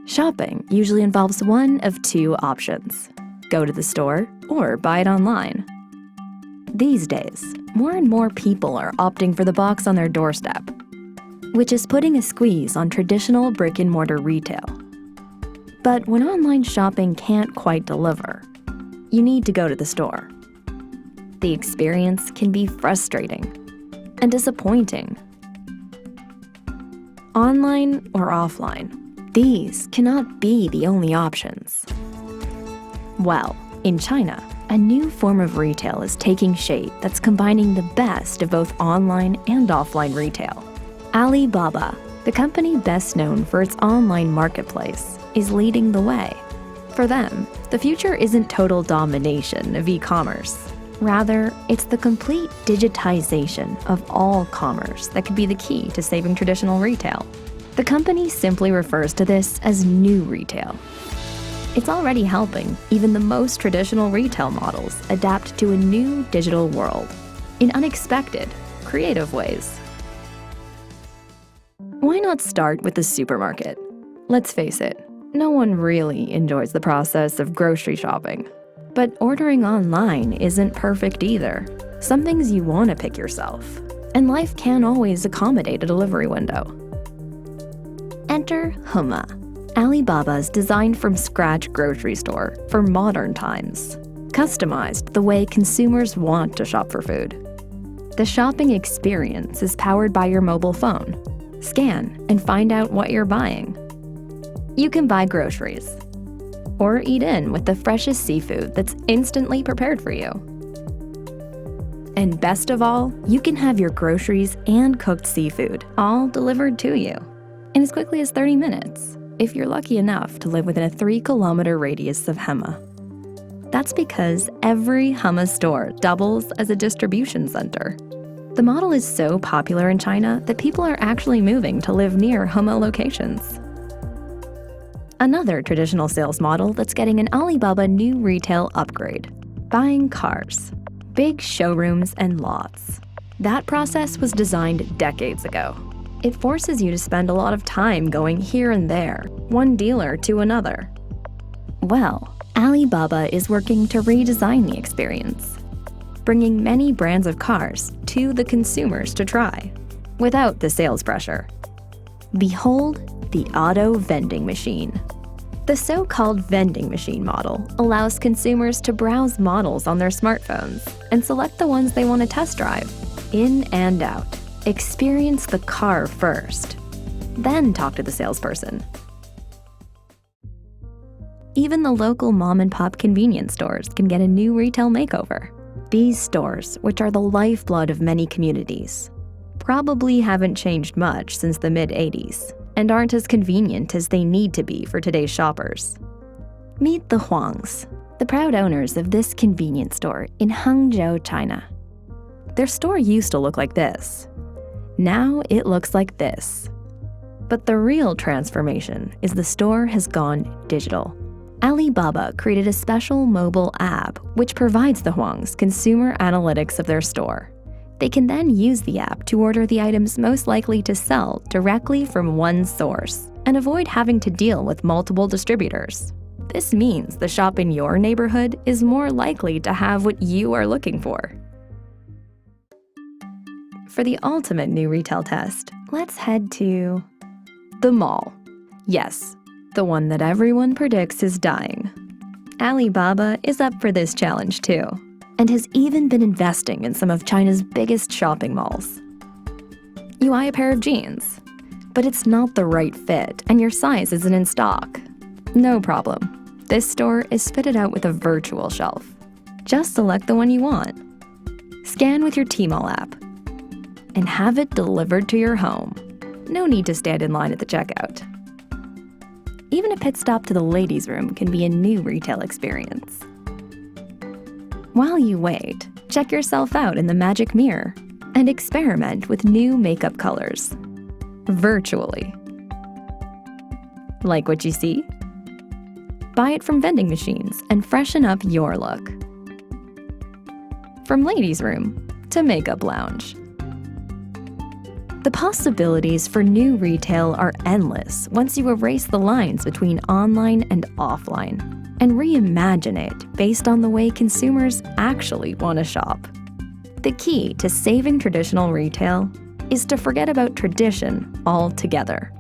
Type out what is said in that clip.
Shopping usually involves one of two options: go to the store or buy it online. These days, more and more people are opting for the box on their doorstep, which is putting a squeeze on traditional brick-and-mortar retail. But when online shopping can't quite deliver, you need to go to the store. The experience can be frustrating and disappointing. Online or offline, these cannot be the only options. Well, in China, a new form of retail is taking shape that's combining the best of both online and offline retail. Alibaba, the company best known for its online marketplace, is leading the way. For them, the future isn't total domination of e-commerce. Rather, it's the complete digitization of all commerce that could be the key to saving traditional retail. The company simply refers to this as new retail. It's already helping even the most traditional retail models adapt to a new digital world in unexpected, creative ways. Why not start with the supermarket? Let's face it, no one really enjoys the process of grocery shopping. But ordering online isn't perfect either. Some things you want to pick yourself, and life can't always accommodate a delivery window. Enter Hema, Alibaba's designed-from-scratch grocery store for modern times, customized the way consumers want to shop for food. The shopping experience is powered by your mobile phone. Scan and find out what you're buying. You can buy groceries, or eat in with the freshest seafood that's instantly prepared for you. And best of all, you can have your groceries and cooked seafood all delivered to you in as quickly as 30 minutes, if you're lucky enough to live within a 3-kilometer radius of Hema. That's because every Hema store doubles as a distribution center. The model is so popular in China that people are actually moving to live near Hema locations. Another traditional sales model that's getting an Alibaba new retail upgrade: buying cars, big showrooms and lots. That process was designed decades ago. It forces you to spend a lot of time going here and there, one dealer to another. Well, Alibaba is working to redesign the experience, bringing many brands of cars to the consumers to try, without the sales pressure. Behold the auto vending machine. The so-called vending machine model allows consumers to browse models on their smartphones and select the ones they want to test drive, in and out. Experience the car first, then talk to the salesperson. Even the local mom-and-pop convenience stores can get a new retail makeover. These stores, which are the lifeblood of many communities, probably haven't changed much since the mid-'80s and aren't as convenient as they need to be for today's shoppers. Meet the Huangs, the proud owners of this convenience store in Hangzhou, China. Their store used to look like this. Now it looks like this. But the real transformation is the store has gone digital. Alibaba created a special mobile app which provides the Huangs consumer analytics of their store. They can then use the app to order the items most likely to sell directly from one source and avoid having to deal with multiple distributors. This means the shop in your neighborhood is more likely to have what you are looking for. For the ultimate new retail test, let's head to the mall. Yes, the one that everyone predicts is dying. Alibaba is up for this challenge too, and has even been investing in some of China's biggest shopping malls. You buy a pair of jeans, but it's not the right fit and your size isn't in stock. No problem. This store is fitted out with a virtual shelf. Just select the one you want. Scan with your Tmall app and have it delivered to your home. No need to stand in line at the checkout. Even a pit stop to the ladies' room can be a new retail experience. While you wait, check yourself out in the magic mirror and experiment with new makeup colors, virtually. Like what you see? Buy it from vending machines and freshen up your look. From ladies' room to makeup lounge. The possibilities for new retail are endless once you erase the lines between online and offline and reimagine it based on the way consumers actually want to shop. The key to saving traditional retail is to forget about tradition altogether.